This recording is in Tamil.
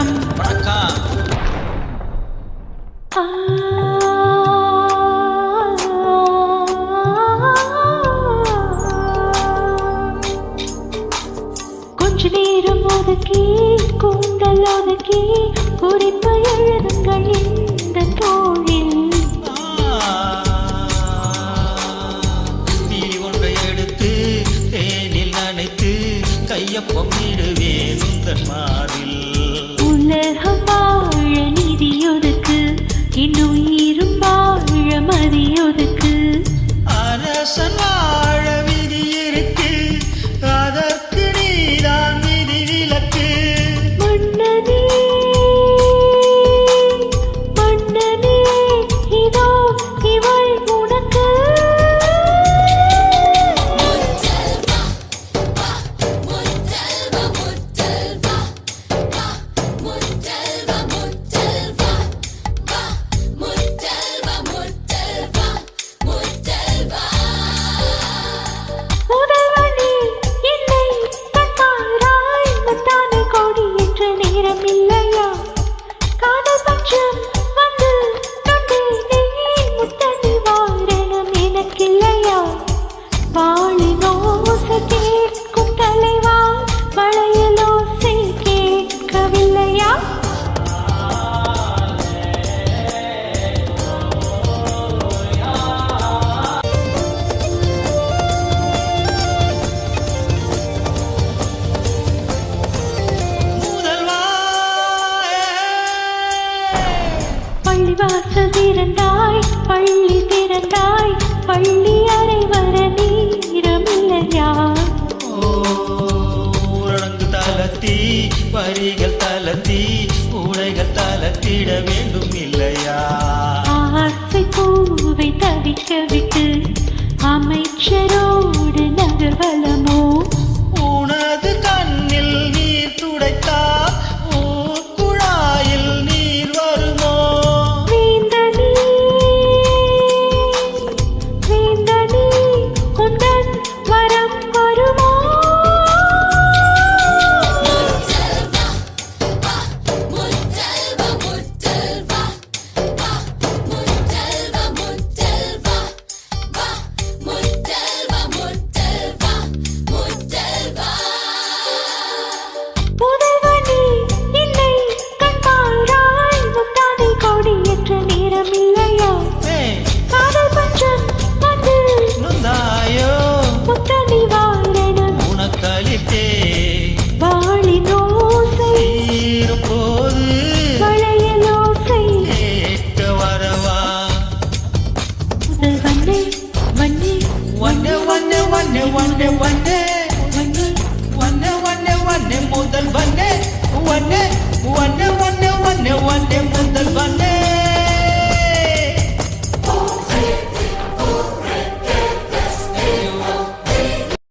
வணக்கம். கொஞ்ச நேரம் ஒதுக்கி கூந்தல் ஒதுக்கி குறிப்பு எழுதுங்கள் இந்த தோழில். நீ ஒன்றை எடுத்து தேனில் நனைத்து கையப்பம் இடுவேன் உந்தன் மாறில். உலகம் வாழ நிதி ஒதுக்கு, இன்னுயிரும் வாழ மதி ஒதுக்கு. அரசன் வாழ விதி இருக்கு, அதற்கு நீதான் விதி விலக்கு. மன்னனே மன்னனே இதோ இவள் உனக்கு. முதல்வனே என்னை கண்டாராய், முத்தானை கொடி என்ற நேரம் இல்லையா? காதல் பட்சம் வந்து கண்டேனே, முத்தனி வாரணம் எனக்கில்லையா? வாழின் ஓசை கேட்கும் தலைவா, மழையில் ஓசை கேட்கவில்லையா? பள்ளிவாசல் திறந்தாய், பள்ளி திறந்தாய், பள்ளி அறை வர நேரமில்லையா? ஊரடங்கு தளர்த்தி வரிகள் தளர்த்தி உடைகள் தளர்த்திட வேண்டும் இல்லையா? ஆசை பூவை தவிக்க விட்டு அமைச்சரோடு நகர்வலமோ? உனது கண்ணில் நீர் துடைத்தால் ஊர் குழாயில் நீர் வருமோ? வேந்தனே வேந்தனே உந்தன் வரம் வருமோ? முதல்வனே என்னை கண்டாராய், முத்தானை கொடி என்ற நேரம் இல்லையா? ஏய், காதல் பஞ்சம் வந்து நொந்தாயோ முத்தனி வாரணம் உனக்களித்தே வாழின் ஓசை தீரும் போது மழையில் ஓசை. கேட்க வரவா? முதல்வனே வன்னே வண்ணே வண்ணே வண்ணே வண்ணே வண்ணே வன்னே வண்ணே வண்ணே வண்ணே முதல் வண்ணே வண்ணே வண்ணே வண்ணே வண்ணே வண்ணே முதல் வண்ணே